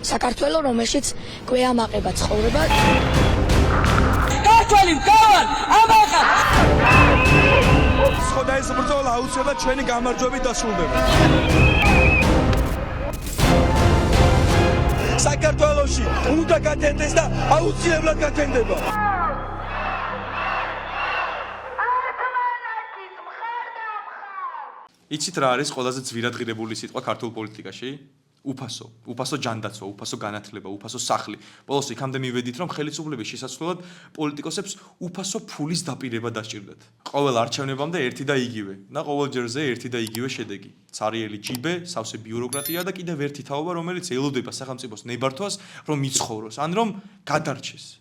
საქართველო, რომელშიც გვეამაყება ცხოვრება. ქართველი მთავარ ამაყა! ხოდა ეს ბრძოლა აუცილებლად ჩვენი გამარჯვებით დასრულდება. საქართველოში უნდა გათენდეს და აუცილებლად გათენდება. იცით რა არის ყველაზე ძვირადღირებული სიტყვა ქართულ პოლიტიკაში? უფასო ჯანდაცვა, უფასო განათლება, უფასო სახლი. ბოლოს იქამდე მივედით, რომ ხელისუფლების შესაძლებლად პოლიტიკოსებს უფასო ფულის დაპირება დასჭირდათ. ყოველ არჩევნებამდე ერთი და იგივე და ყოველ ჯერზე ერთი და იგივე შედეგი. цаრიელი ჯიბე, სავსე ბიუროკრატია და კიდევ ერთი თაობა, რომელიც ელოდება სახელმწიფოს ნებართვას, რომ იცხოვროს, ან რომ გადარჩეს.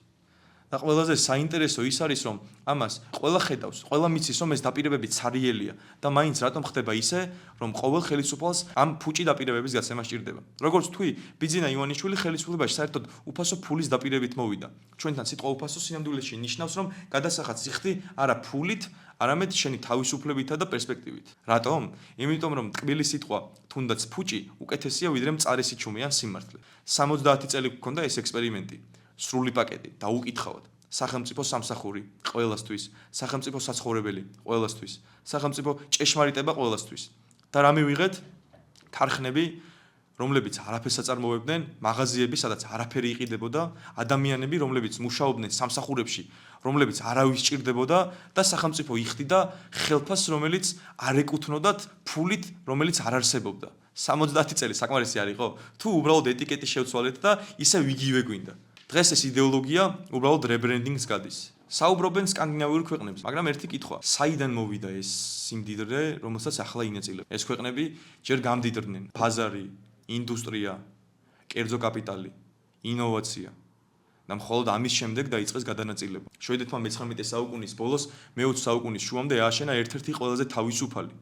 და ყველაზე საინტერესო ის არის, რომ ამას ყველა ხედავს, ყველა მიცის, რომ ეს დაპირებები цаრიელია და მაინც რატომ ხდება ისე, რომ ყოველ ხელისუფალს ამ ფუჭი დაპირებების გაცემა სჭირდება. როგორც თქვი, ბიძინა ივანიშვილი ხელისუფლებაში საერთოდ უფასო ფულის დაპირებით მოვიდა. ჩვენთან სიტყვა უფასო სინამდვილეში ნიშნავს, რომ გადასახად სიხდი არა ფულით, არამედ შენი თავისუფლებითა და პერსპექტივით. რატომ? იმიტომ რომ ტკბილი სიტყვა, თუნდაც ფუჭი, უკეთესია ვიდრე მწარე სიჩუმე ან სიმართლე. 70 წელი გქონდა ეს ექსპერიმენტი. სრული პაკეტი, დაუკითხავად. სახელმწიფო სამსახური ყველასთვის, სახელმწიფო საცხოვრებელი ყველასთვის, სახელმწიფო ჭეშმარიტება ყველასთვის. და რა მივიღეთ? ქარხნები, რომლებიც არაფერს აწარმოებდნენ, მაღაზიები, სადაც არაფერი იყიდებოდა, ადამიანები, რომლებიც მუშაობდნენ სამსახურებში, რომლებიც არავის სჭირდებოდა და სახელმწიფო იხდიდა ხელფასს, რომელიც არ ეკუთვნოდათ ფულით, რომელიც არ არსებობდა. 70 წელი საკმარისი არ იყო? თუ უბრალოდ ეტიკეტი შევცვალეთ და ისე იგივე გვინდა. დღეს ეს იდეოლოგია უბრალოდ რებრენდინგს გადის. საუბრობენ სკანდინავიურ ქვეყნებზე, მაგრამ ერთი კითხვა, საიდან მოვიდა ეს სიმდიდრე, რომელსაც ახლა ინაწილებს? ეს ქვეყნები ჯერ გამდიდრდნენ. ბაზარი, ინდუსტრია, კერძო კაპიტალი, ინოვაცია. და მხოლოდ ამის შემდეგ დაიწყეს გადანაწილება. შვედეთმა მე-19 საუკუნის ბოლოს, მე-20 საუკუნის შუამდე ააშენა ერთ-ერთი ყველაზე თავისუფალი,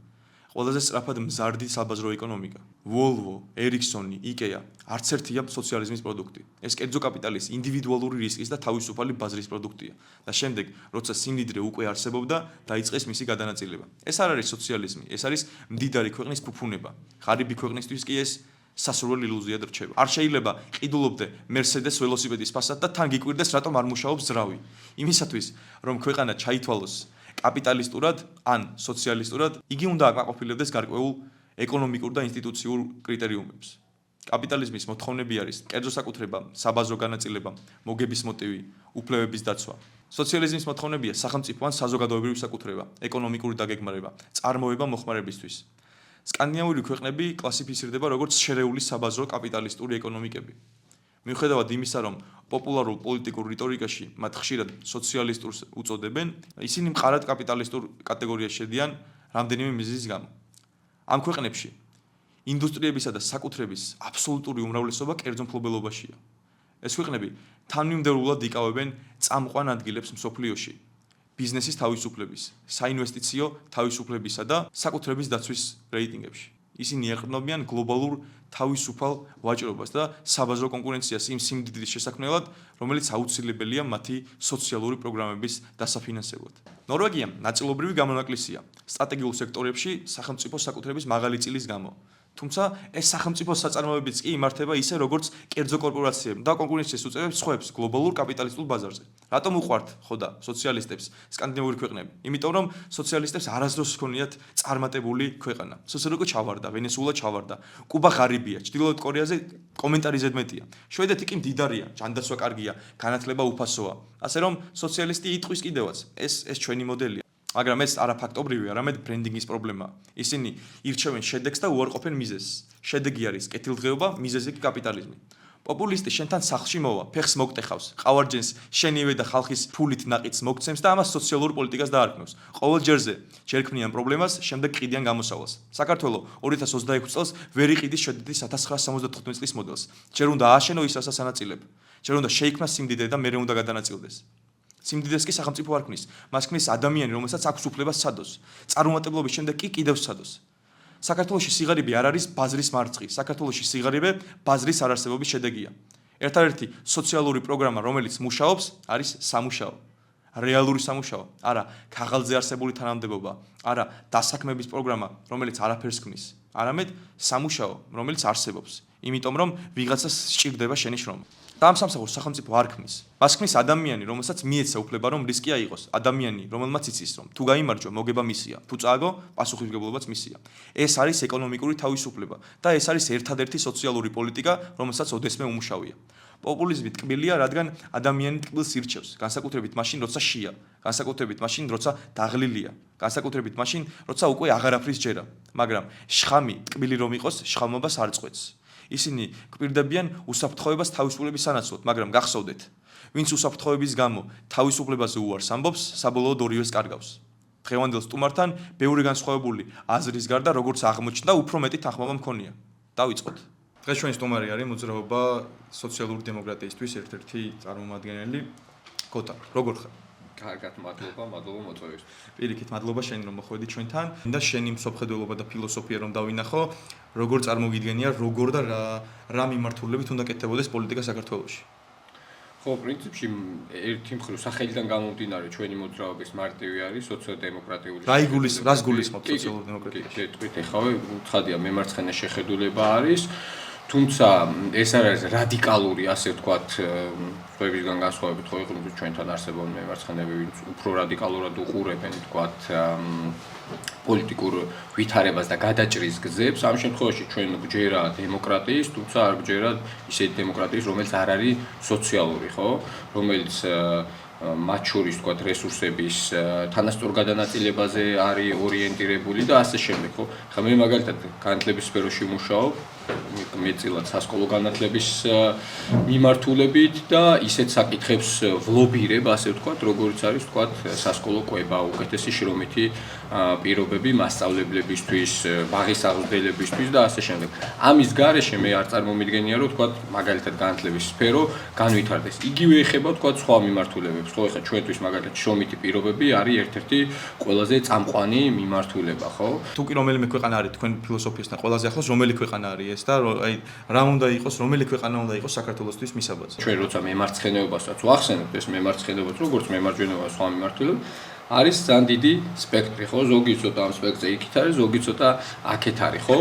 ყველაზე სწრაფად მზარდი საბაზრო ეკონომიკა. Volvo, Ericsson, IKEA, არც ერთია სოციალიზმის პროდუქტი. ეს კერძო კაპიტალის ინდივიდუალური რისკის და თავისუფალი ბაზრის პროდუქტია. და შემდეგ, როცა სიმდიდრე უკვე არსებობდა, დაიწყეს მისი გადანაწილება. ეს არ არის სოციალიზმი, ეს არის მდიდარი ქვეყნის ფუფუნება. ღარიბი ქვეყნისთვის კი ეს სასურველ ილუზიად რჩება. არ შეიძლება ყიდულობდე Mercedes ველოსიპედის ფასად და თან გიკვირდეს, რატომ არ მუშაობს ძრავი. იმისათვის, რომ ქვეყანა ჩაითვალოს კაპიტალისტურად ან სოციალისტურად, იგი უნდა აკმაყოფილებდეს გარკვეულ ეკონომიკურ და ინსტიტუციურ კრიტერიუმებს. კაპიტალიზმის მოთხოვნები არის კერძო საკუთრება, საბაზრო განაწილება, მოგების მოტივი, უფლებების დაცვა. სოციალიზმის მოთხოვნებია სახელმწიფო ან საზოგადოებრივი საკუთრება, ეკონომიკური დაგეგმარება, წარმოება მოხმარებისთვის. სკანდინავიური ქვეყნები კლასიფიცირდება როგორც შერეული საბაზრო კაპიტალისტური ეკონომიკები. მიუხედავად იმისა, რომ პოპულარულ პოლიტიკურ რიტორიკაში მათ ხშირად სოციალისტურს უწოდებენ, ისინი მყარად კაპიტალისტურ კატეგორიაში შედიან რამდენიმე მიზეზის გამო. ამ ქვეყნებში ინდუსტრიებისა და საკუთრების აბსოლუტური უმრავლესობა კერძო მფლობელობაშია. ეს ქვეყნები თანმიმდევრულად იკავებენ წამყვან ადგილებს მსოფლიოში, ბიზნესის თავისუფლების, საინვესტიციო თავისუფლებისა და საკუთრების დაცვის რეიტინგებში. ისინი ეყრდნობიან გლობალურ თავისუფალ ვაჭრობას და საბაზრო კონკურენციას იმ სიმდიდრის შესაქმნელად, რომელიც აუცილებელია მათი სოციალური პროგრამების დასაფინანსებლად. ნორვეგია ნაწილობრივი გამონაკლისია სტრატეგიულ სექტორებში სახელმწიფო საკუთრების მაღალი წილის გამო. თუმცა ეს სახელმწიფო საწარმოებიც კი იმართება ისე, როგორც კერძო კორპორაციები და კონკურენციის უწევებს სხვებს გლობალურ კაპიტალისტურ ბაზარზე. რატომ უყვართ ხოდა სოციალისტებს სკანდინავიური ქვეყნები? იმიტომ რომ სოციალისტებს არასდროს ჰქონიათ წარმატებული ქვეყანა. სოციალისტი ჩავარდა, ვენესუელა ჩავარდა, კუბა ღარიბია, ჩრდილოეთ კორეაზე კომენტარი ზედმეტია. შვედეთი კი მდიდარია, ჯანდაცვა კარგია, განათლება უფასოა. ასე რომ სოციალისტი იტყვის კიდევაც, ეს ჩვენი მოდელია. მაგრამ ეს არა ფაქტობრივი, არამედ ბრენდინგის პრობლემაა. ისინი ირჩევენ შედეგს და უარყოფენ მიზეზს. შედეგი არის კეთილდღეობა, მიზეზი კი კაპიტალიზმი. პოპულისტი შენთან სახლში მოვა, ფეხს მოგტეხავს, ყავარჯენს შენივე და ხალხის ფულით ნაყიდს მოგცემს და ამას სოციალურ პოლიტიკას დაარქმევს. ყოველ ჯერზე ჯერ ქმნიან პრობლემას, შემდეგ ყიდიან გამოსავალს. საქართველო 2026 წელს ვერ იყიდის შვედეთის 1975 წლის მოდელს. ჯერ უნდა ააშენო ის, რასაც ანაწილებ. ჯერ უნდა შეიქმნას სიმდიდრე და მერე უნდა გადანაწილდეს. სიმდიდრეს კი სახელმწიფო არ ქმნის, მას ქმნის ადამიანი, რომელსაც აქვს უფლება სცადოს. წარუმატებლობის შემდეგ კი კიდევ სცადოს. საქართველოში სიღარიბე არ არის ბაზრის მარცხი, საქართველოში სიღარიბე ბაზრის არარსებობის შედეგია. ერთადერთი სოციალური პროგრამა, რომელიც მუშაობს, არის სამუშაო. რეალური სამუშაო, არა ქაღალდზე არსებული თანამდებობა, არა დასაქმების პროგრამა, რომელიც არაფერს ქმნის, არამედ სამუშაო, რომელიც არსებობს. იმიტომ რომ ვიღაცას სჭირდება შენი შრომა. და ამ სამსახურს სახელმწიფო არ ქმნის. მას ქმნის ადამიანი, რომელსაც მიეცა უფლება რომ რისკი აიღოს, ადამიანი, რომელმაც იცის რომ თუ გაიმარჯვა, მოგება მისია, თუ წააგო, პასუხისმგებლობაც მისია. ეს არის ეკონომიკური თავისუფლება და ეს არის ერთადერთი სოციალური პოლიტიკა, რომელსაც ოდესმე უმუშავია. პოპულიზმი ტკბილია, რადგან ადამიანი ტკბილს ირჩევს, განსაკუთრებით მაშინ, როცა შია, განსაკუთრებით მაშინ, როცა დაღლილია, განსაკუთრებით მაშინ, როცა უკვე აღარაფრის ჯერა, მაგრამ შხამი ტკბილი რომ იყოს, შხამობას არ წყვეტს. ისინი კვირდებიან უსაფრთხოებას თავისუფლების სანაცვლოდ, მაგრამ გახსოვდეთ, ვინც უსაფრთხოების გამო თავისუფლებაზე უარს ამბობს, საბოლოოდ ორივეს კარგავს. დღევანდელ სტუმართან ბევრი განსხვავებული აზრის გარდა, როგორც აღმოჩნდა, უფრო მეტი თანხმობა მქონია. დავიწყოთ. დღეს ჩვენი სტუმარი არის მოძრაობა სოციალური დემოკრატიისთვის ერთ-ერთი წარმომადგენელი გოთა. როგორ ხარ? კარგად, მადლობა მოწვევისთვის. პირიქით, მადლობა შენ რომ მოხვედი ჩვენთან და შენი მსოფლმხედველობა და ფილოსოფია რომ დავინახო, როგორ წარმოგიდგენია, როგორ და რა მიმართულებით უნდა კეთდებოდეს პოლიტიკა საქართველოში. ხო, პრინციპში ერთი მხრივ სახელიდან გამომდინარე ჩვენი მოძრაობის მარტივი არის სოციალ-დემოკრატიული. რას გულისხმობთ სოციალურ დემოკრატიაში? გეტყვით, ეხავე ცხადია მემარცხენე შეხედულება არის. თუმცა ეს არის რადიკალური, ასე ვთქვათ, სხვებისგან განსხვავებით, ხო იყო ჩვენთან არსებობენ მემარცხენეები, ვინც უფრო რადიკალურად უყურებენ, ვთქვათ, პოლიტიკურ ვითარებას და გადაჭრის გზებს. ამ შემთხვევაში ჩვენ გვჯერა დემოკრატიის, თუმცა არ გვჯერა ისეთი დემოკრატიის, რომელიც არ არის სოციალური, ხო? რომელიც მათ შორის, ვთქვათ, რესურსების თანასწორ გადანაწილებაზე არის ორიენტირებული და ასე შემდეგ, ხო? ხა მე მაგალითად განათლების სფეროში ვმუშაობ, მეწილად სასკოლო განათლების მიმართულებით და ისეთ საკითხებს ვლობირებ, ასე ვთქვათ, როგორც არის, ვთქვათ, სასკოლო კვება, უკეთესი შრომითი პირობები მასწავლებლებისთვის, ბაღის აღზრდებლებისთვის და ასე შემდეგ. ამის გარეშე მე არ წარმომიდგენია, რომ ვთქვათ, მაგალითად განათლების სფერო განვითარდეს. იგივე ეხება, ვთქვათ, სხვა მიმართულებებს. ხო, ეხლა ჩვენთვის მაგალითად შრომითი პირობები არის ერთ-ერთი ყველაზე წამყვანი მიმართულება, ხო? თუ კი რომელიმე ქვეყანა არის თქვენ ფილოსოფიასთან ყველაზე ახლოს, რომელი ქვეყანა არის ეს და აი რა უნდა იყოს, რომელი ქვეყანა უნდა იყოს საქართველოსთვის მისაბაძ. ჩვენ როცა მემარცხენეობასაც ვახსენებთ, ეს მემარცხენეობა როგორც მემარჯვენეობა სხვა მიმართულება არის ძალიან დიდი სპექტრი, ხო? ზოგი ცოტა ამ სპექტრზე იქით არის, ზოგი ცოტა აქეთ არის, ხო?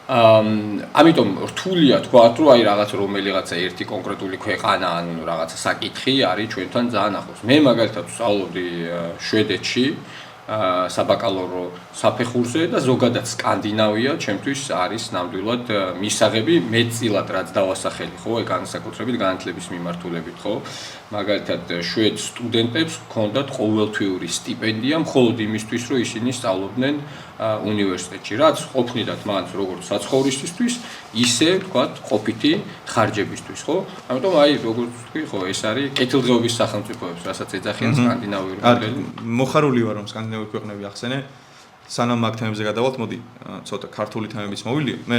ამიტომ რთულია თქვა, რომ აი რაღაც რომელიღაცა ერთი კონკრეტული ქვეყანა ან რაღაცა საკითხი არის ჩვენთან ძალიან ახლოს. მე მაგალითად ვსწავლობდი შვედეთში საბაკალავრო საფეხურზე და ზოგადად სკანდინავია ჩემთვის არის ნამდვილად მისაღები მეტწილად რაც დავასახელი, ხო, განსაკუთრებით განათლების მიმართულებით, ხო? მაგალითად შვედ სტუდენტებს ჰქონდათ ყოველთვიური სტიპენდია მხოლოდ იმისთვის, რომ ისინი სწავლობდნენ უნივერსიტეტში, რაც ყოფნიდათ მათ როგორც საცხოვრისისთვის, ისე, ვთქვათ, ყოფითი ხარჯებისთვის, ხო? ამიტომ აი, როგორც ვთქვი, ხო, ეს არის კეთილდღეობის სახელმწიფოებს, რასაც ეძახიან სკანდინავიური მოდელი. მოხარული ვარ რომ სკანდინავიური ქვეყნები ახსენე. სანამ მაგ თემებზე გადავალთ, მოდი ცოტა ქართული თემების მოვილიო. მე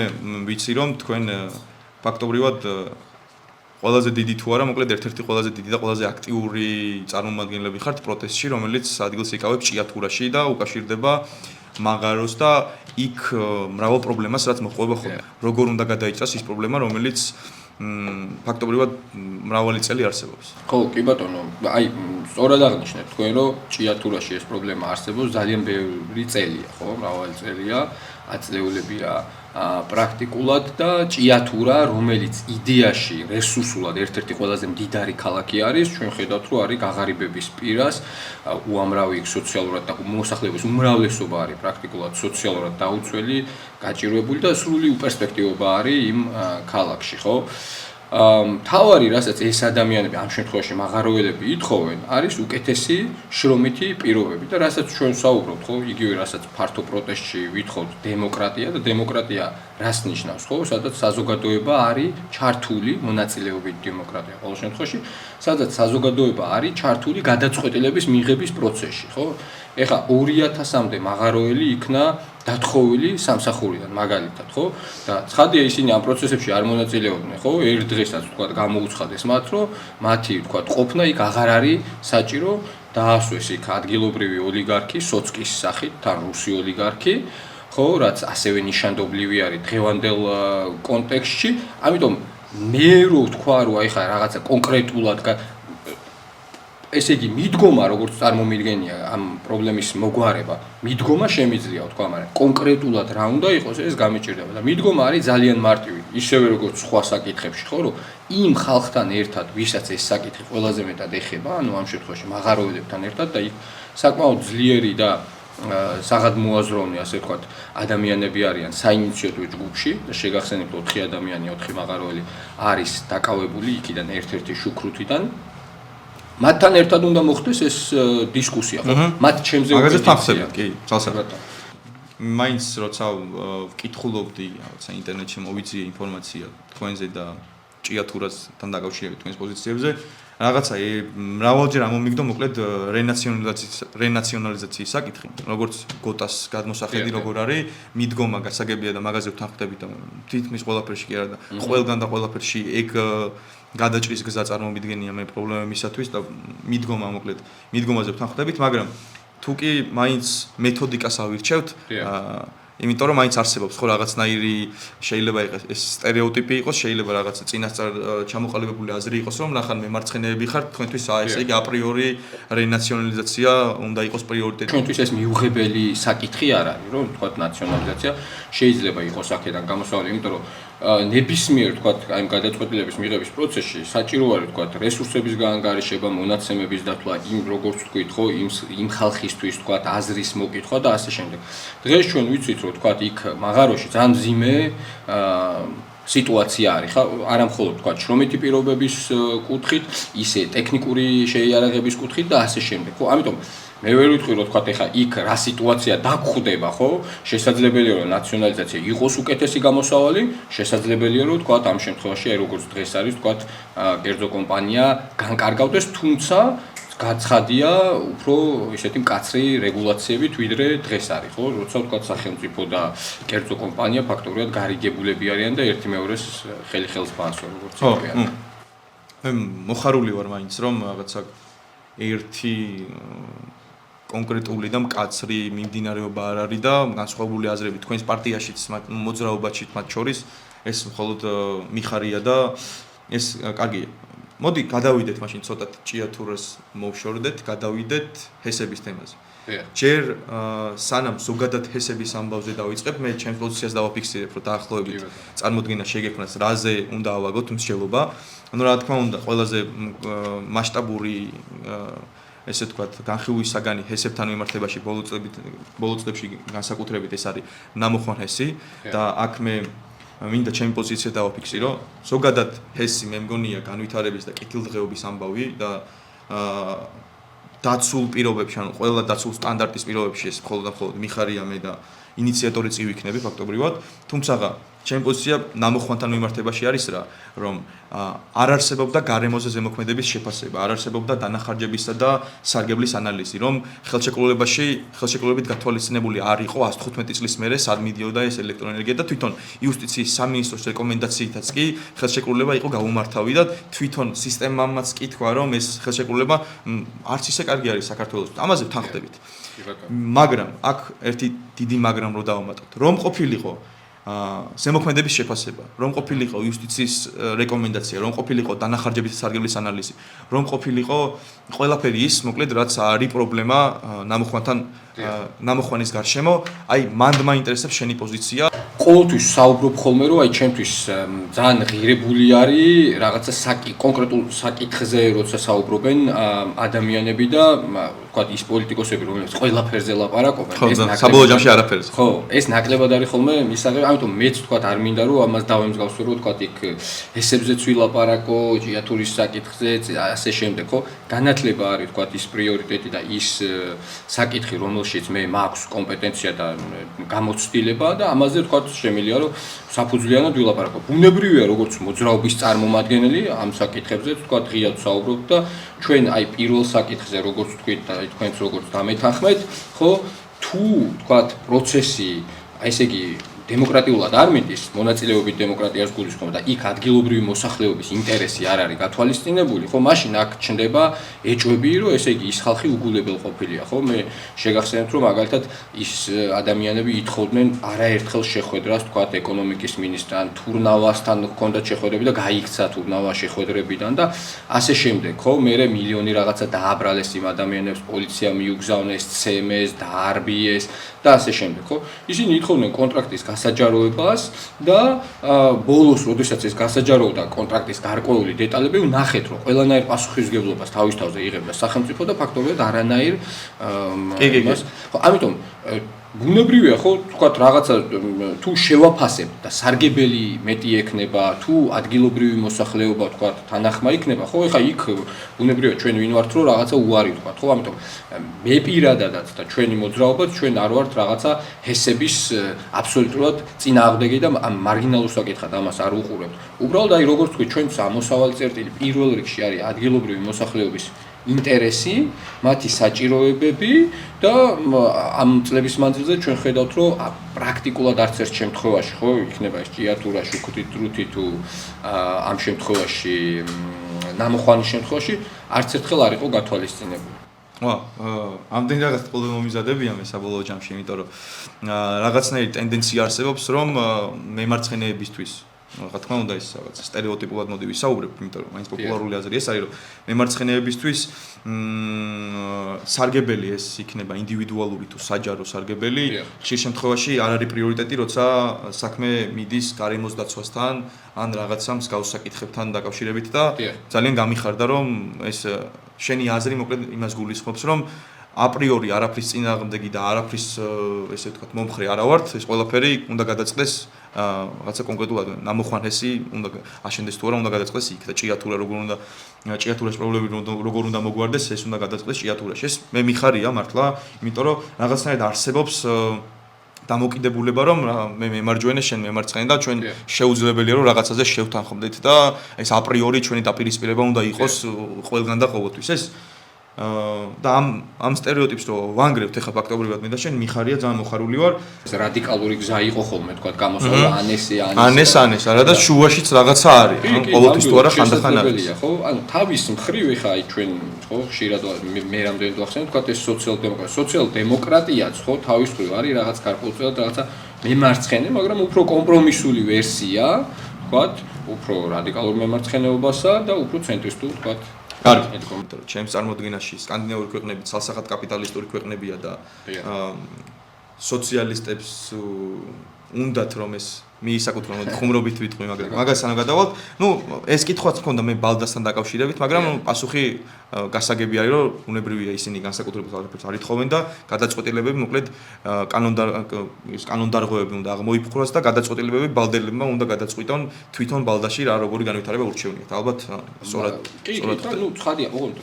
ვიცი რომ თქვენ ფაქტობრივად ყველაზე დიდი თუ არა, მოკლედ ერთ-ერთი ყველაზე დიდი და ყველაზე აქტიური წარმომადგენლები ხართ პროტესტში, რომელიც ადგილს იკავებს ჭიათურაში და უკავშირდება მაღაროს და იქ მრავალ პრობლემას რაც მოყვება ხოლმე. როგორ უნდა გადაიჭრას ის პრობლემა, რომელიც ფაქტობრივად მრავალი წელი არსებობს. ხო, კი ბატონო, აი, სწორად აღნიშნეთ თქვენ, რომ ჭიათურაში ეს პრობლემა არსებობს ძალიან ბევრი წელია, ხო? მრავალი წელია, აწლეულებია პრაქტიკულად და ჭიათურა, რომელიც იდეაში რესურსულად ერთ-ერთი ყველაზე მდიდარი ქალაქი არის, ჩვენ ხედავთ, რომ არის გაღარიბების პირას, უამრავი სოციალურად და მოსახლეობის უმრავლესობა არის პრაქტიკულად სოციალურად დაუცველი, გაჭირვებული და სრული უპერსპექტივობა არის იმ ქალაქში, ხო? მთავარი, რასაც ეს ადამიანები ამ შემთხვევაში მაღაროელები ითხოვენ, არის უკეთესი შრომითი პირობები და რასაც ჩვენ საუბრობთ, ხო, იგივე რასაც ფართო პროტესტში ვითხოვთ დემოკრატია და დემოკრატია რას ნიშნავს, ხო, სადაც საზოგადოება არის ჩართული მონაწილეობით დემოკრატია ყოველ შემთხვევაში, სადაც საზოგადოება არის ჩართული გადაწყვეტილების მიღების პროცესში, ხო? ეხლა 2000-მდე მაღაროელი იქნა დათხოვილი სამსახურიდან მაგალითად, ხო? და ცხადია ისინი ამ პროცესებში არ მონაწილეობდნენ, ხო? ერთ დღესაც ვთქვათ გამოუცხადეს მათ, რომ მათი ვთქვათ ყოფნა იქ აღარ არის საჭირო, დაასვეს იქ ადგილობრივი ოლიგარქი, სოცკის სახით, თან რუსი ოლიგარქი, ხო, რაც ასევე ნიშანდობლივი არის დღევანდელ კონტექსტში. ამიტომ მე რო ვთქვა, რომ აი ხა რაღაცა კონკრეტულად ესე იგი მიდგომა როგორც წარმომიდგენია ამ პრობლემის მოგვარება, მიდგომა შემიძლია ვთქვა, მაგრამ კონკრეტულად რა უნდა იყოს ეს გამიჭირდება და მიდგომა არის ძალიან მარტივი, ისევე როგორც სხვა საკითხებში, ხო, რომ იმ ხალხთან ერთად, ვისაც ეს საკითხი ყველაზე მეტად ეხება, ანუ ამ შემთხვევაში მაღაროელებთან ერთად და იქ საკმაოდ ძლიერი და საღადმოაზროვნე, ასე ვთქვათ, ადამიანები არიან საინიციატივო ჯგუფში და შეგახსენებთ 4 ადამიანი, 4 მაღაროელი არის დაკავებული იქიდან ერთ-ერთი შუქრუთიდან. მათთან ერთად უნდა მოხდეს ეს დისკუსია, ხო? მათ ჩემზე მაგაზე ვთანხმდებით, კი, ძალსა. ბატონო. მაინც როცა ვკითხულობდი, რაღაცა ინტერნეტში მოვიძიე ინფორმაცია თქვენზე და ჭიათურასთან დაკავშირებით თქვენს პოზიციებზე, რაღაცა მრავალჯერ ამომიგდო მოკლედ რენაციონალიზაციის საკითხი, როგორც გოტას გადმოსახედი როგორ არის, მიდგომა გასაგებია და მაგაზე ვთანხმდებით და თითქმის ყველაფერში კი არა და ყველგან და ყველაფერში ეგ გადაჭრის გზა წარმომიდგენია მე პრობლემებისათვის და მიდგომა მოკლედ მიდგომაზე ვთანხმდებით, მაგრამ თუ კი მაინც მეთოდიკას ავირჩევთ, იმიტომ რომ მაინც არსებობს ხო რაღაცნაირი შეიძლება იყოს ეს სტერეოტიპი იყოს, შეიძლება რაღაც წინასწარ ჩამოყალიბებული აზრი იყოს, რომ ნახან მე მარცხენეები ხართ, თქვენთვის ესე იგი აპრიორი რენაციონალიზაცია უნდა იყოს პრიორიტეტი. ჩვენთვის ეს მიუღებელი საკითხი არ არის, რომ თქვათ ნაციონალიზაცია შეიძლება იყოს აქედან გამოსავალი, იმიტომ რომ ნებისმიერ თქვათ აი ამ გადაწყვეტილების მიღების პროცესში საჭირო არის თქვათ რესურსების გაანგარიშება, მონაცემების დათვლა, იმ როგორც ვთქვით ხო, იმ ხალხისთვის თქვათ აზრის მოკითხვა და ასე შემდეგ. დღეს ჩვენ ვიცით რომ თქვათ იქ მაღაროში ძალიან მძიმე სიტუაცია არის ხა, არა მხოლოდ თქვათ შრომითი პირობების კუთხით, ისე ტექნიკური შეიარაღების კუთხით და ასე შემდეგ. ხო, ამიტომ მე ვერ ვიტყვი რომ თქვათ ეხა იქ რა სიტუაცია დაგხვდება, ხო? შესაძლებელია რომ ნაციონალიზაცია იყოს უკეთესი გამოსავალი, შესაძლებელია რომ თქვათ ამ შემთხვევაში აი როგორც დღეს არის, თქვათ კერძო კომპანია განკარგავდეს, თუმცა გაცხადია უფრო ისეთი მკაცრი რეგულაციებით, ვიდრე დღეს არის, ხო? როცა თქვათ სახელმწიფო და კერძო კომპანია ფაქტობრივად გარიგებულები არიან და ერთი მეორეს ხელი-ხელს ბანს როგორც იციან. მე მოხარული ვარ მაინც რომ რაღაცა ერთი კონკრეტული და მკაცრი მიმდინარეობა არ არის და განსხვავებული აზრები თქვენს პარტიაშიც მოძრაობაშიც მათ შორის ეს მხოლოდ მიხარია და ეს კარგია. მოდი გადავიდეთ მაშინ ცოტათ ჭიათურას მოვშორდეთ, გადავიდეთ ჰესების თემაზე. ჯერ სანამ ზოგადად ჰესების ამბავზე დავიწყებ, მე ჩემს პოზიციას დავაფიქსირებ, რომ დაახლოებით წარმოდგენა შეგექმნას, რაზე უნდა ავაგოთ მსჯელობა. ანუ რა თქმა უნდა, ყველაზე მასშტაბური ესე ვთქვათ, განხილვის საგანი ჰესებთან მიმართებაში ბოლო წლებში განსაკუთრებით ეს არის ნამოხვან ჰესი და აქ მე მინდა ჩემი პოზიცია დავაფიქსირო. ზოგადად ჰესი მე მგონია განვითარების და კეთილდღეობის ამბავი და დაცულ პირობებში, ანუ ყველა დაცულ სტანდარტის პირობებში ეს მხოლოდ მიხარია მე და ინიციატორი წივიქნები ფაქტობრივად, თუმცა ჩემი პოზიცია ნამოხვანთან მიმართებაში არის რა, რომ არ არსებობდა გარემოზე ზემოქმედების შეფასება, არ არსებობდა დანახარჯებისა და სარგებლის ანალიზი, რომ ხელშეკრულებით გათვალისწინებული არ იყო 115 წლის მერე სად მიდიოდა ეს ელექტროენერგია და თვითონ იუსტიციის სამინისტროს რეკომენდაციითაც კი ხელშეკრულება იყო გაუმართავი და თვითონ სისტემამაც კი თქვა, რომ ეს ხელშეკრულება არც ისე კარგი არის საქართველოს. ამაზე ვთანხმდებით. მაგრამ აქ ერთი დიდი მაგრამ რო დავამატოთ, რომ ყოფილიყო ზემოქმედების შეფასება, რომ ყოფილიყო იუსტიციის რეკომენდაცია, რომ ყოფილიყო დანახარჯების და სარგებლის ანალიზი, რომ ყოფილიყო ყველაფერი ის, მოკლედ რაც არის პრობლემა ნამოხვანის გარშემო, აი მანდ მაინტერესებს შენი პოზიცია. ყოველთვის საუბრობ ხოლმე რომ აი ჩემთვის ძალიან ღირებული არის რაღაცა კონკრეტულ საკითხზე როცა საუბრობენ ადამიანები და ვთქვათ ის პოლიტიკოსები რომლებიც ყველაფერზე ლაპარაკობენ ეს საბოლოო ჯამში არაფერზე. ხო, ეს ნაკლებად არის ხოლმე მისაღები, ამიტომ მეც ვთქვათ არ მინდა რომ ამას დავემსგავსო რომ ვთქვათ იქ ესებზეც ვილაპარაკო, ჭიათურის საკითხზე, ასე შემდეგ, ხო? განათლება არის ვთქვათ ის პრიორიტეტი და ის საკითხი რომელშიც მე მაქვს კომპეტენცია და გამოცდილება და ამაზე ვთქვათ შემიძლია რომ საფუძვლიანად ვილაპარაკო. ბუნებრივია როგორც მოძრაობის წარმომადგენელი ამ საკითხებზე ვთქვათ ღიად ვსაუბრობ და ჩვენ აი პირველ საკითხზე როგორც ვთქვით და თქვენც როგორც დამეთანხმეთ, ხო? თუ ვთქვათ პროცესი, აი ესე იგი დემოკრატიულად არ მიდის, მონაწილეობით დემოკრატიას გულისხმობ და იქ ადგილობრივი მოსახლეობის ინტერესი არ არის გათვალისწინებული, ხო, მაშინ აქ ჩნდება ეჭვები, რომ ესე იგი ის ხალხი უგულებელყოფილია, ხო? მე შეგახსენებთ, რომ მაგალითად ის ადამიანები ითხოვდნენ არაერთხელ შეხვედრას, თქვათ, ეკონომიკის მინისტრთან, თურნავასთან ჰქონდათ შეხვედრები და გაიქცა თურნავა შეხვედრებიდან და ასე შემდეგ, ხო? მერე მილიონი რაღაცა დააბრალეს იმ ადამიანებს, პოლიცია მიუგზავნეს, ცემეს, დაარბიეს და ასე შემდეგ, ხო? ისინი ითხოვდნენ კონტრაქტის გასაჯაროებას და ბოლოს, როდესაც ეს გასაჯაროდა კონტრაქტის გარკვეული დეტალები, ნახეთ, რომ ყველანაირ პასუხისმგებლობას თავის თავზე იღებდა სახელმწიფო და ფაქტობრივად არანაირ იმას. ხო, ამიტომ ბუნებრივია, ხო, თქვათ რაღაცა თუ შევაფასებ და სარგებელი მეტი ექნება, თუ ადგილობრივი მოსახლეობა, თქვათ, თანახმა იქნება, ხო, ეხა იქ ბუნებრივია ჩვენ ვინ ვართ, რომ რაღაცა უარი ვთქვათ, ხო, ამიტომ მე პირადადაც და ჩვენი მოძრაობაც ჩვენ არ ვართ რაღაცა ჰესების აბსოლუტურად წინააღმდეგი და მარგინალურ საკითხად ამას არ ვუყურებთ. უბრალოდ აი როგორც თქვი, ჩვენს ამოსავალი წერტილი პირველ რიგში არის ადგილობრივი მოსახლეობის ინტერესი, მათი საჭიროებები და ამ წლების მანძილზე ჩვენ ხედავთ, რომ პრაქტიკულად არც ერთ შემთხვევაში, ხო, იქნება ეს ჭიათურა, შუქუთი, დრუთი თუ ამ შემთხვევაში ნამოხვანის შემთხვევაში არც ერთხელ არ იყო გათვალისწინებული. ამდენი რაღაც პრობლემა მომიზადებია მე საბოლოო ჯამში, იმიტომ რომ რაღაცნაირი ტენდენცია არსებობს, რომ მემარცხენეებისთვის რა თქმა უნდა ის რაღაც სტერეოტიპულად მოდი ვისაუბრებ, იმიტომ რომ მაინც პოპულარული აზრი ეს არის, რომ მემარცხენეებისთვის სარგებელი ეს იქნება ინდივიდუალური თუ საჯარო სარგებელი, ხშირ შემთხვევაში არ არის პრიორიტეტი, როცა საქმე მიდის გარემოს დაცვასთან ან რაღაცა მსგავს საკითხებთან დაკავშირებით და ძალიან გამიხარდა, რომ ეს შენი აზრი მოკლედ იმას გულისხმობს, რომ აპრიორი არაფრის წინააღმდეგი და არაფრის ესე ვთქვათ მომხრე არა ვართ, ეს ყველაფერი უნდა გადაწყდეს რაღაცა კონკრეტულად ნამოხვანესი უნდა აშენდეს თუ არა უნდა გადაწყდეს იქ და ჭიათურა როგორ უნდა ჭიათურას პრობლემები როგორ უნდა მოგვარდეს ეს უნდა გადაწყდეს ჭიათურაში. ეს მე მიხარია მართლა, იმიტომ რომ რაღაცნაირად არსებობს დამოკიდებულება რომ მე მემარჯვენე შენ მემარცხენე და ჩვენ შეუძლებელია რომ რაღაცაზე შევთანხმდეთ და ეს აპრიორი ჩვენი დაპირისპირება უნდა იყოს ყველგან და ყოველთვის ეს და ამ სტერეოტიპს რო ვანგრევთ ახლა ფაქტობრივად მე და შენ მიხარია ძალიან მოხარული ვარ ეს რადიკალური გზა იყო ხოლმე თქვა გამოსვლა ანეს არა და შუაშიც რაღაცა არის ან ყოველთვის თუ არა ხანდახან არის ხო ანუ თავის მხრივ ეხა აი ჩვენ ხო ხშირად მე რამდენი ვახსენე თქვა ეს სოციალ-დემოკრატიაც ხო თავის მხრივ არის რაღაც გარკვეულწილად რაღაცა მემარცხენე მაგრამ უფრო კომპრომისული ვერსია თქვა უფრო რადიკალურ მემარცხენეობასა და უფრო ცენტრისტულ თქვა კარგი, იმიტომ რომ ჩემს წარმოდგენაში სკანდინავური ქვეყნები ცალსახად კაპიტალისტური ქვეყნებია და სოციალისტებს უნდათ რომ ეს მიისაკუთრონ ხუმრობით ვიტყვი, მაგრამ მაგასთან გადავალთ. ნუ ეს კითხვაც მქონდა მე ბალდასთან დაკავშირებით, მაგრამ პასუხი გასაგები არის რომ უნებრივია ისინი განსაკუთრებულ არაფერს არ ითხოვენ და გადაწყვეტილებები მოკლედ კანონდარღვევები უნდა აღმოიფხვრას და გადაწყვეტილებები ბალდელებმა უნდა გადაწყვიტონ თვითონ ბალდაში რა როგორი განვითარება ურჩევნიათ. ალბათ სწორად ნუ ცხადია, ოღონდ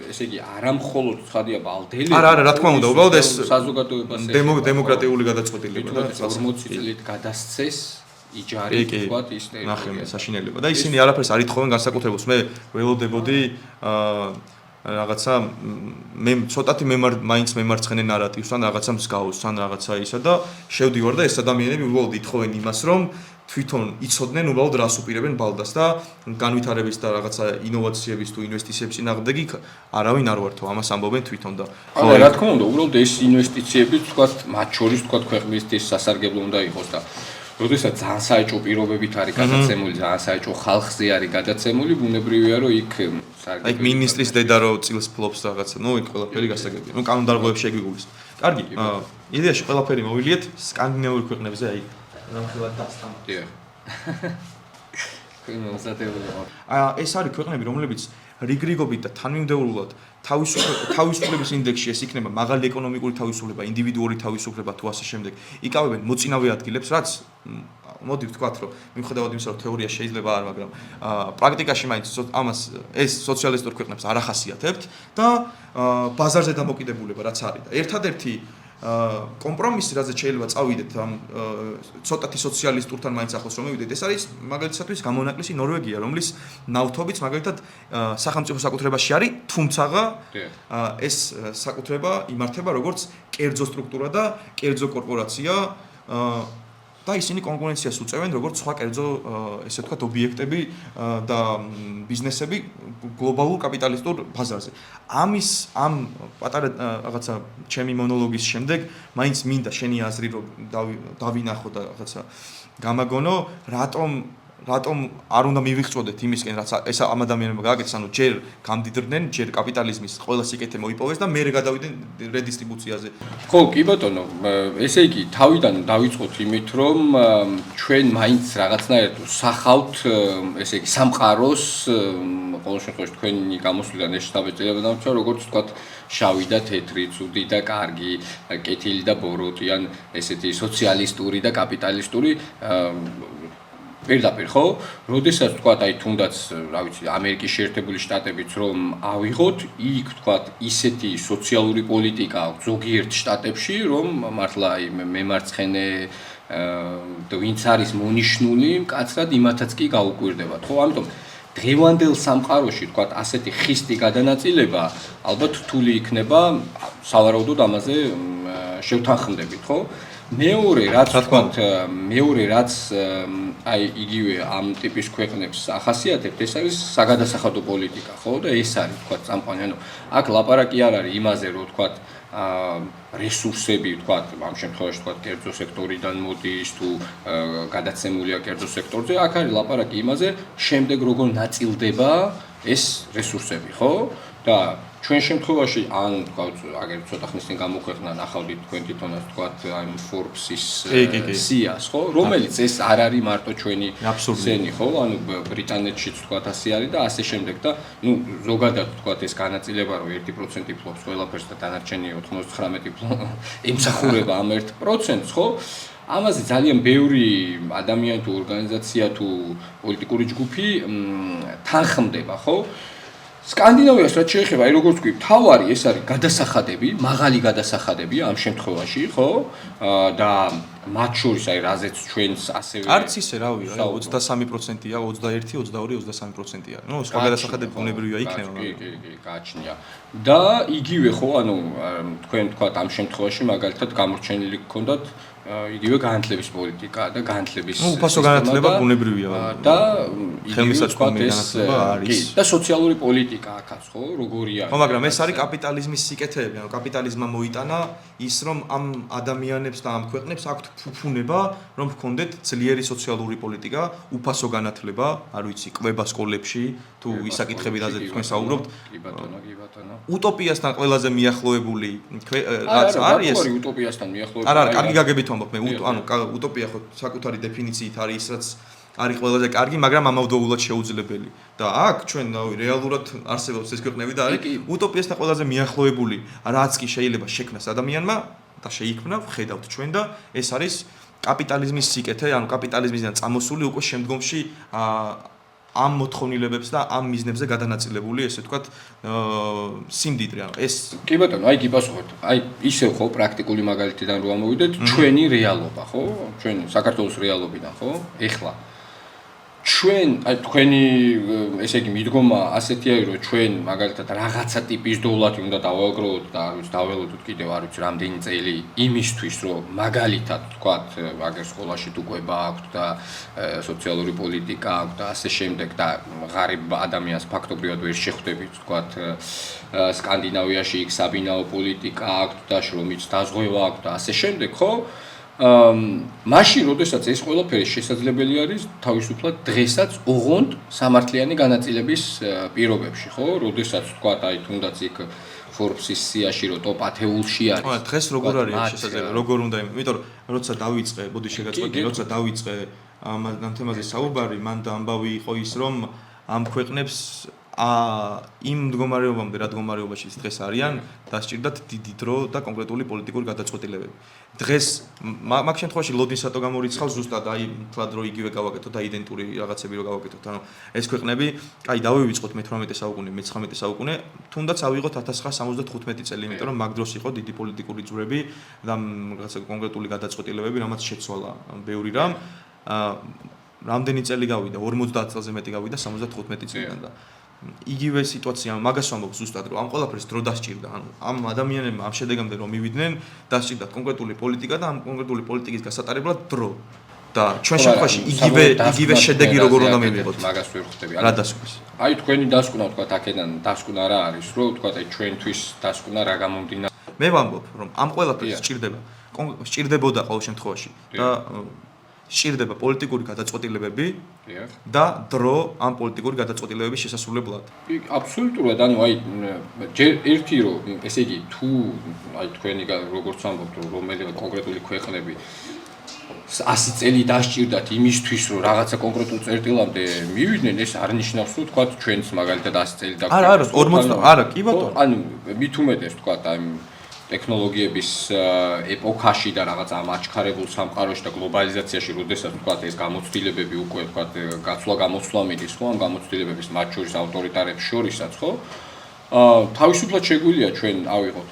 ესე იგი არამხოლოდ ცხადია ბალდელი. არა, რა თქმა უნდა, უბრალოდ ეს საზოგადოებას დემოკრატიული გადაწყვეტილება და 40 წლით გადასცეს იჯარი თქვათ ის ნახე მე საშინელება და ისინი არაფერს არ ითხოვენ განსაკუთრებულს. მე ველოდებოდი რაღაცა მე ცოტათი მაინც მემარცხენე ნარატივს ან რაღაცა მსგავს ან რაღაცა ისა და შევდივარ და ეს ადამიანები უბრალოდ ითხოვენ იმას რომ თვითონ იცოდნენ უბრალოდ რას უპირებენ ბალდას და განვითარების და რაღაცა ინოვაციების თუ ინვესტიციების წინააღმდეგი არავინ არ ვართო ამას ამბობენ თვითონ და ხო რა თქმა უნდა უბრალოდ ეს ინვესტიციები თქვათ მათ შორის თქვათ ქვეყნისთვის სასარგებლო უნდა იყოს და როდესაც ძალიან საეჭვო პირობებით არის გადაცემული, ძალიან საეჭვო ხალხზე არის გადაცემული, ბუნებრივია რომ იქ აი მინისტრის დედა რო წილს ფლობს რაღაცა, ნუ იქ ყველაფერი გასაგებია. ნუ კანონდარღვევებში შეგვიგულის. კარგი, იდეაში ყველაფერი მოვილიეთ სკანდინავური ქვეყნებზე აი ნამდვილად დასტამა. დიახ. ეს არის ქვეყნები, რომლებიც რიგრიგობით და თანმიმდევრულად თავისუფლების ინდექსში ეს იქნება მაღალი ეკონომიკური თავისუფლება, ინდივიდუალური თავისუფლება თუ ასე შემდეგ. იკავებენ მოწინავე ადგილებს, რაც მოდი ვთქვათ, რომ მიუხედავად იმისა, რომ თეორია შეიძლება არ, მაგრამ პრაქტიკაში მაინც ამას ეს სოციალისტურ ქვეყნებს არ ახასიათებთ და ბაზარზე დამოკიდებულება რაც არის და ერთადერთი კომპრომისი, რაც შეიძლება წავიდეთ ამ ცოტათი სოციალისტურთან მაინც ახლოს რომ მივიდეთ, ეს არის მაგალითად გამონაკლისი ნორვეგია, რომლის ნავთობიც მაგალითად სახელმწიფო საკუთრებაში არის, თუმცა ეს საკუთრება იმართება როგორც კერძო სტრუქტურა და კერძო კორპორაცია და ისინი კონკურენციას უწევენ როგორც სხვა კერძო ესე ვთქვათ ობიექტები და ბიზნესები გლობალურ კაპიტალისტურ ბაზარზე. ამ პატარა რაღაცა ჩემი მონოლოგის შემდეგ მაინც მინდა შენი აზრი რომ დავინახო და რაღაცა გამაგონო რატომ არ უნდა მივიღწოდეთ იმისკენ რაც ეს ამ ადამიანებმა გააკეთეს, ანუ ჯერ გამდიდრდნენ, ჯერ კაპიტალიზმის ყველა სიკეთე მოიპოვეს და მერე გადავიდნენ რედისტრიბუციაზე. ხო, კი ბატონო, ესე იგი თავიდან დავიწყოთ იმით, რომ ჩვენ მაინც რაღაცნაირად სახავთ, ესე იგი სამყაროს, ყოველ შემთხვევაში თქვენი გამოსვლიდან ეს შეტაბეჭდილება დამრჩა, როგორც ვთქვათ, შავი და თეთრი, ცუდი და კარგი, კეთილი და ბოროტი, ან ესეთი სოციალისტური და კაპიტალისტური პირდაპირ ხო? როდესაც ვთქვათ, აი თუნდაც, რა ვიცი, ამერიკის შეერთებული შტატებიც რომ ავიღოთ, იქ ვთქვათ, ისეთი სოციალური პოლიტიკა აქვს ზოგიერთ შტატებში, რომ მართლა აი მემარცხენე და ვინც არის მონიშნული, მკაცრად იმათაც კი გაუკვირდებათ, ხო? ამიტომ დღევანდელ სამყაროში, ვთქვათ, ასეთი ხისტი გადანაწილება ალბათ რთული იქნება, სავარაუდოდ ამაზე შევთანხმდებით, ხო? მეორე რაც აი იგივე ამ ტიპის ქვეყნებს ახასიათებთ, ეს არის საგადასახადო პოლიტიკა, ხო? და ეს არის თქვა წამყვანი, ანუ აქ ლაპარაკი არ არის იმაზე, რომ თქვა რესურსები, თქვა ამ შემთხვევაში თქვა კერძო სექტორიდან მოდის თუ გადაცემულია კერძო სექტორზე, აქ არის ლაპარაკი იმაზე, შემდეგ როგორ ნაწილდება ეს რესურსები, ხო? და ჩვენ შემთხვევაში ან თქვა აგერ ცოტა ხნის წინ გამოქვეყნა ნახავდით თქვენ თვითონაც თქვა აი Forbes-ის სიას, ხო? რომელიც ეს არ არის მარტო ჩვენი ზენი, ხო? ანუ ბრიტანეთშიც თქვა ასე არის და ასე შემდეგ და ნუ ზოგადად თქვა ეს განაწილება რომ 1% ფლობს ყველაფერს და დანარჩენი 99% ემსახურება ამ 1%-ს, ხო? ამაზე ძალიან ბევრი ადამიანი თუ ორგანიზაცია თუ პოლიტიკური ჯგუფი თანხმდება, ხო? სკანდინავიას რაც შეეხება, აი როგორც ვთქვი, თავარი ეს არის გადასახადები, მაღალი გადასახადები ამ შემთხვევაში, ხო? და მათ შორის აი რაზეც ჩვენს ასევე არც ისე რავი, 23%-ია, 21, 22, 23%-ია. ნუ სხვა გადასახადები ბუნებრივია იქნება, მაგრამ კი, გააჩნია. და იგივე ხო, ანუ თქვენ თქვათ ამ შემთხვევაში მაგალითად გამორჩენილი გქონდათ იგივე განათლების პოლიტიკა და განათლების უფასო განათლება ბუნებრივია და ხელმისაწვდომი განათლება არის და სოციალური პოლიტიკა აქაც ხო როგორია ხო მაგრამ ეს არის კაპიტალიზმის სიკეთეები ანუ კაპიტალიზმმა მოიტანა ის რომ ამ ადამიანებს და ამ ქვეყნებს აქვთ ფუფუნება რომ ჰქონდეთ ძლიერი სოციალური პოლიტიკა უფასო განათლება არ ვიცი კვება სკოლებში თუ ისაკითხები რაზეც თქვენ საუბრობთ კი ბატონო უტოპიასთან ყველაზე მიახლოებული რაც არის ეს უტოპიასთან მიახლოებული არა კარგი გაგებით ვამბობ მე ანუ უტოპია ხო საკუთარი დეფინიციით არის ის რაც არის ყველაზე კარგი მაგრამ ამავდროულად შეუძლებელი და აქ ჩვენ რეალურად არსებობს ეს ქვეყნები და არის უტოპიასთან ყველაზე მიახლოებული რაც კი შეიძლება შექმნას ადამიანმა და შეიქმნა ვხედავთ ჩვენ და ეს არის კაპიტალიზმის სიკეთე ანუ კაპიტალიზმისგან წამოსული უკვე შემდგომში ამ მოთხოვნილებებს და ამ მიზნებზე გადანაწილებული ესე ვთქვათ სიმდიდრე ანუ ეს კი ბატონო აი გიპასუხოთ აი ისევ ხო პრაქტიკული მაგალითიდან რო ამოვიდეთ ჩვენი რეალობა ხო ჩვენ საქართველოს რეალობიდან ხო ეხლა ჩვენ აი თქვენი ესე იგი მიდგომა ასეთია რომ ჩვენ მაგალითად რაღაცა ტიპის დოლარი უნდა დავაგროვოთ და არ ვიცი დაველოდოთ კიდევ არ ვიცი რამდენი წელი იმისთვის რომ მაგალითად თქვათ აგერ სკოლაში თუ კვება აქვს და სოციალური პოლიტიკა აქვს და ასე შემდეგ და ღარიბ ადამიანს ფაქტობრივად ვერ შეხვდებით თქვათ სკანდინავიაში იქ საბინაო პოლიტიკა აქვს და შრომის დაზღვევა აქვს და ასე შემდეგ ხო მაშინ, როდესაც ეს ყველაფერი შესაძლებელი არის, თავისუფლად დღესაც ოღონდ სამართლიანი განაწილების პირობებში, ხო? როდესაც თქვა, აი თუნდაც იქ Forbes-ის სიაში რო ტოპ 10-ში არის. ხო, დღეს როგორ არის შესაძლებელი? როგორ უნდა იმიტომ რომ როცა დავიწყე, ბოდი შეგაწყვეტი, როცა დავიწყე ამ თემაზე საუბარი, მან და ამბავი იყო ის, რომ ამ ქვეყნებს იმ მდგომარეობამდე რა მდგომარეობაში დღეს არიან დასჭირდათ დიდი დრო და კონკრეტული პოლიტიკური გადაწყვეტილებები. დღეს მაგ შემთხვევაში ლოდინსატო გამორიცხავს ზუსტად აი თლად რო იგივე გავაკეთოთ და იდენტური რაღაცები რო გავაკეთოთ. ანუ ეს ქვეყნები, აი დავივიწყოთ მე-18 საუკუნე, მე-19 საუკუნე, თუნდაც ავიღოთ 1975 წელი, იმიტომ რომ მაგ დროს იყო დიდი პოლიტიკური ძვრები და რაღაცა კონკრეტული გადაწყვეტილებები, რამაც შეცვალა ბევრი რამ. რამდენი წელი გავიდა? 50 წელზე მეტი გავიდა 75 წლიდან და იგივე სიტუაცია მაგას ვამბობ ზუსტად რომ ამ ყველაფერს დრო დასჭირდა ანუ ამ ადამიანებმა ამ შედეგამდე რომ მივიდნენ დასჭირდათ კონკრეტული პოლიტიკა და ამ კონკრეტული პოლიტიკის გასატარებლად დრო და ჩვენ შემთხვევაში იგივე შედეგი როგორ უნდა მივიღოთ. მაგას ვერ ხვდები. რა დასკვნის? აი თქვენი დასკვნა თქვა აქედან დასკვნა რა არის, რომ თქვა აი ჩვენთვის დასკვნა რა გამომდინარე. მე ვამბობ, რომ ამ ყველაფერს სჭირდებოდა ყოველ შემთხვევაში და სჭირდება პოლიტიკური გადაწყვეტილებები და დრო ამ პოლიტიკური გადაწყვეტილებების შესასრულებლად. აბსოლუტურად, ანუ აი ჯერ ერთი რომ ესე იგი თუ აი თქვენი როგორც ამბობთ რომ რომელიმე კონკრეტული ქვეყნები 100 წელი დასჭირდათ იმისთვის რომ რაღაცა კონკრეტულ წერტილამდე მივიდნენ, ეს არ ნიშნავს რომ თქვა ჩვენც მაგალითად 100 წელი არა, 40 არა, კი ბატონო. ანუ მით უმეტეს თქვა აი ტექნოლოგიების ეპოქაში და რაღაც ამ აჩქარებულ სამყაროში და გლობალიზაციაში, როდესაც თქვა ეს გამოცდილებები უკვე თქვა გაცვლა მიდის, ხო, ამ გამოცდილებების მათ შორის ავტორიტარებს შორისაც, ხო? თავისუფლად შეგვიძლია ჩვენ ავიღოთ.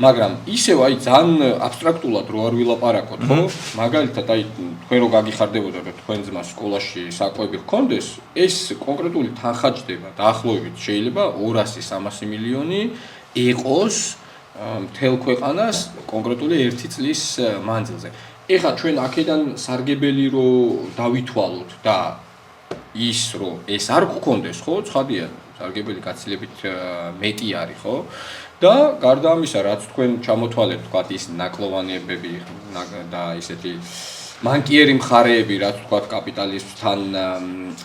მაგრამ ისევ აი ძალიან აბსტრაქტულად რო არ ვილაპარაკოთ, ხო? მაგალითად აი თქვენ რო გაგიხარდებოდა და თქვენ ძმა სკოლაში საკვები ჰქონდეს, ეს კონკრეტული თანხაჯდება დაახლოებით შეიძლება 200-300 მილიონი იყოს მთელ ქვეყანას კონკრეტული 1 წლის მანძილზე. ეხლა ჩვენ აქედან სარგებელი რო დავითვალოთ და ის რო ეს არ გქონდეს, ხო? ცხადია, სარგებელი გაცილებით მეტი არის, ხო? და გარდა ამისა, რაც თქვენ ჩამოთვალეთ, თქვა ის ნაკლოვანებები და ისეთი მანკიერი მხარეები, რაც თქვა კაპიტალიზმთან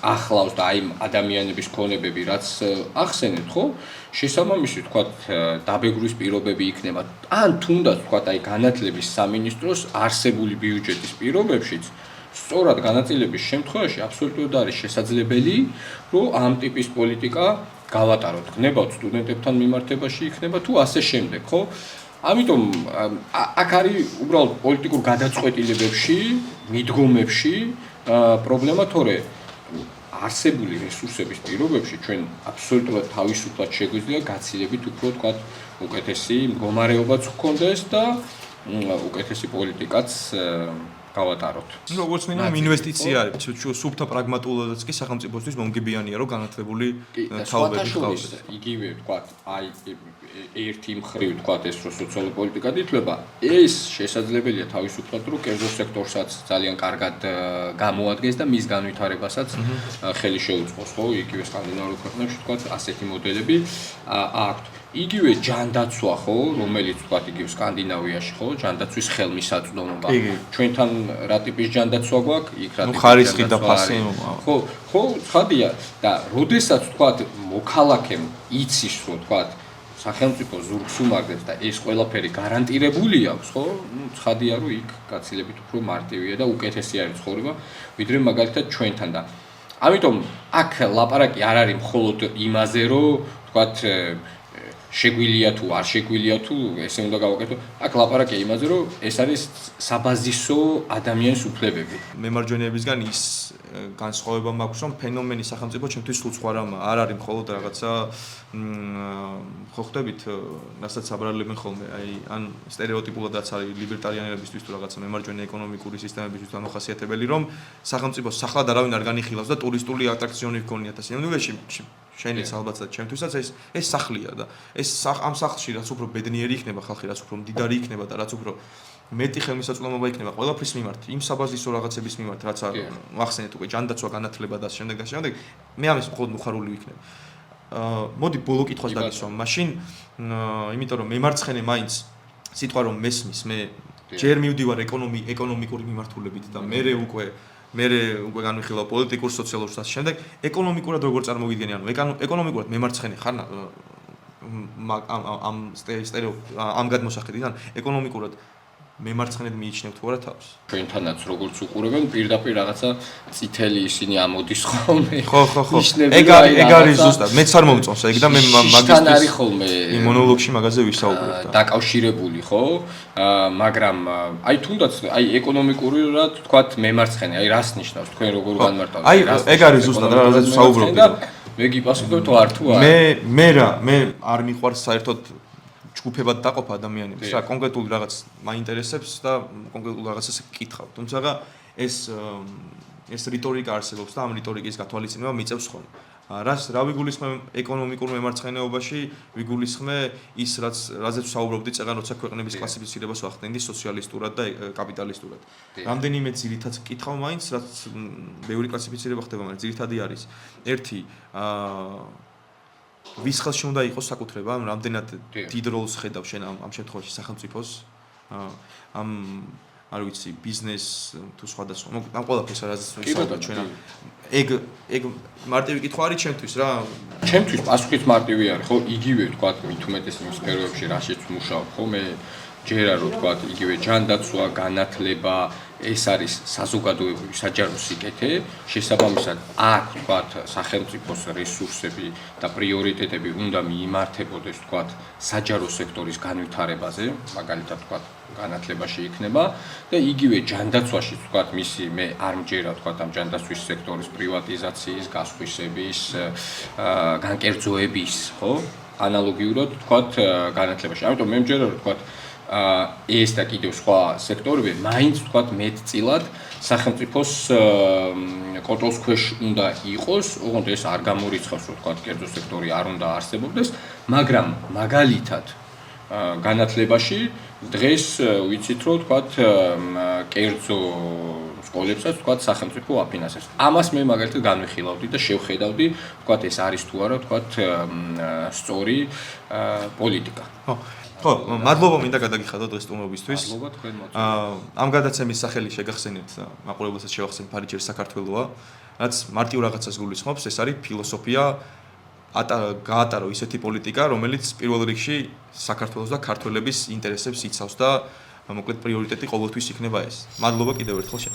ახლავს და აი ადამიანების ქონებები, რაც ახსენეთ, ხო? შესაბამისი თქვა დაბეგრვის პირობები იქნება. ან თუნდაც თქვა აი განათლების სამინისტროს არსებული ბიუჯეტის პირობებშიც სწორად განაწილების შემთხვევაში აბსოლუტურად არის შესაძლებელი, რომ ამ ტიპის პოლიტიკა გავატაროთ. გნებავთ სტუდენტებთან მიმართებაში იქნება თუ ასე შემდეგ, ხო? ამიტომ აქ არის უბრალოდ პოლიტიკურ გადაწყვეტილებებში, მიდგომებში პრობლემა, თორე არსებული რესურსების პირობებში ჩვენ აბსოლუტურად თავისუფლად შეგვიძლია გაცილებით უფრო თქვა უკეთესი მდგომარეობაც გქონდეს და უკეთესი პოლიტიკაც გავატაროთ. როგორც მინიმუმ ინვესტიცია არის, სუფთა პრაგმატულადაც კი სახელმწიფოსთვის მომგებიანია, რომ განათლებული თაობები ჰყავს. იგივე თქვა აი ერთი მხრივ თქვა ეს რო სოციალური პოლიტიკა ითვლება, ეს შესაძლებელია თავისუფლად რომ კერძო სექტორსაც ძალიან კარგად გამოადგენს და მის განვითარებასაც ხელი შეუწყოს, ხო? იგივე სკანდინავიურ ქვეყნებში თქვა ასეთი მოდელები აქვთ. იგივე ჯანდაცვა, ხო, რომელიც თქვა იგივე სკანდინავიაში, ხო, ჯანდაცვის ხელმისაწვდომობა. ჩვენთან რა ტიპის ჯანდაცვა გვაქვს? იქ რა ტიპის ხარისხი და ფასი. ხო, ცხადია და როდესაც თქვა მოქალაქემ იცის, რომ თქვა სახელმწიფო ზურგს უმაგრებს და ეს ყველაფერი გარანტირებული აქვს, ხო? ცხადია, რომ იქ გაცილებით უფრო მარტივია და უკეთესი არის ცხოვრება, ვიდრე მაგალითად ჩვენთან და ამიტომ აქ ლაპარაკი არ არის მხოლოდ იმაზე, რომ თქვა შეგვიძლია თუ არ შეგვიძლია თუ ესე უნდა გავაკეთო. აქ ლაპარაკია იმაზე, რომ ეს არის საბაზისო ადამიანის უფლებები. მემარჯვენეებისგან ის განსხვავება მაქვს, რომ ფენომენი სახელმწიფო ჩემთვის სულ სხვა რამაა. არ არის მხოლოდ რაღაცა ხო ხვდებით, რასაც აბრალებენ ხოლმე, აი ან სტერეოტიპულადაც არის ლიბერტარიანებისთვის თუ რაღაცა მემარჯვენე ეკონომიკური სისტემებისთვის დამახასიათებელი, რომ სახელმწიფოს სახლად არავინ არ განიხილავს და ტურისტული ატრაქციონი გქონიათ ასე. ნამდვილად შენიც ალბათაც ჩემთვისაც ეს სახლია და ეს ამ სახლში რაც უფრო ბედნიერი იქნება ხალხი, რაც უფრო მდიდარი იქნება და რაც უფრო მეტი ხელმისაწვდომობა იქნება ყველაფრის მიმართ, იმ საბაზისო რაღაცების მიმართ, რაც ახსენეთ უკვე ჯანდაცვა, განათლება და შემდეგ და შემდეგ, მე ამის მხოლოდ მოხარული ვიქნები. მოდი ბოლო კითხვას დაგისვამ. მაშინ იმიტომ რომ მემარცხენე მაინც სიტყვა რომ მესმის, მე ჯერ მივდივარ ეკონომიკური მიმართულებით და მე უკვე განვიხილავ პოლიტიკურ, სოციალურ და შემდეგ ეკონომიკურად როგორ წარმოგიდგენი, ანუ ეკონომიკურად მემარცხენე ხარ ამ გადმოსახედიდან ეკონომიკურად მემარცხენედ მიიჩნევ თუ არა თავს? ჩვენთანაც როგორც უყურებენ, პირდაპირ რაღაცა წითელი ისინი ამოდის ხოლმე. ხო. ეგ არის ზუსტად. მეც არ მომწონს ეგ და მე მაგისთან არის ხოლმე იმ მონოლოგში მაგაზე ვისაუბრებ და დაკავშირებული, ხო? მაგრამ აი თუნდაც აი ეკონომიკურად თქვათ მემარცხენე, აი რას ნიშნავს თქვენ როგორ განმარტავთ? აი ეგ არის ზუსტად რა რაზეც ვსაუბრობ. მე გიპასუხებ თუ არ თუ არა. მე არ მიყვარს საერთოდ ჯგუფებად დაყოფა ადამიანებს რა კონკრეტულ რაღაც მაინტერესებს და კონკრეტულ რაღაცას კითხავ. თუმცა ეს რიტორიკა არსებობს და ამ რიტორიკის გათვალისწინება მიწევს ხოლმე. რა ვიგულისხმე ეკონომიკურ მემარცხენეობაში, ვიგულისხმე ის რაზეც საუბრობდი წეგან როცა ქვეყნების კლასიფიცირებას ვახდენდი სოციალისტურად და კაპიტალისტურად. რამდენიმე ძირითად კითხავ მაინც, რაც ბევრი კლასიფიცირება ხდება, მაგრამ ძირითადი არის ერთი ვის ხელში უნდა იყოს საკუთრება, რამდენად დიდ როლს ხედავ შენ ამ შემთხვევაში სახელმწიფოს ამ არ ვიცი ბიზნეს თუ სხვადასხვა ამ ყველაფერს რაზეც ვისაუბრეთ ჩვენ ეგ მარტივი კითხვა არის ჩემთვის რა ჩემთვის პასუხიც მარტივი არის ხო იგივე თქვა მით უმეტეს იმ სფეროებში რაშიც მუშაობ ხო მე ჯერა რო თქვა იგივე ჯანდაცვა განათლება ეს არის საზოგადოებრივი საჯარო სიკეთე შესაბამისად აქ თქვა სახელმწიფოს რესურსები და პრიორიტეტები უნდა მიიმართებოდეს თქვა საჯარო სექტორის განვითარებაზე მაგალითად თქვა განათლებაში იქნება და იგივე ჯანდაცვაში თქვა მისი მე არ მჯერა თქვა ამ ჯანდაცვის სექტორის პრივატიზაციის გასხვისების განკერძოების ხო ანალოგიურად თქვა განათლებაში ამიტომ მე მჯერა თქვა ეს და კიდევ სხვა სექტორები მაინც თქვათ მეტწილად სახელმწიფოს კონტროლის ქვეშ უნდა იყოს, ოღონდ ეს არ გამორიცხავს, რომ თქვათ კერძო სექტორი არ უნდა არსებობდეს, მაგრამ მაგალითად განათლებაში დღეს ვიცით, რომ თქვათ კერძო სკოლებსაც თქვათ სახელმწიფო აფინანსებს. ამას მე მაგალითად განვიხილავდი და შევხედავდი, თქვათ ეს არის თუ არა, თქვათ სწორი პოლიტიკა. ხო, მადლობა მინდა გადაგიხადო დღეს სტუმრობისთვის. მადლობა თქვენ მოწვევით. ამ გადაცემის სახელი შეგახსენებთ მაყურებელსაც შევახსენებთ ფარიჯერ საქართველოა, რაც მარტივ რაღაცას გულისხმობს, ეს არის ფილოსოფია გაატარო ისეთი პოლიტიკა, რომელიც პირველ რიგში საქართველოს და ქართველების ინტერესებს იცავს და მოკლედ პრიორიტეტი ყოველთვის იქნება ეს. მადლობა კიდევ ერთხელ შენ.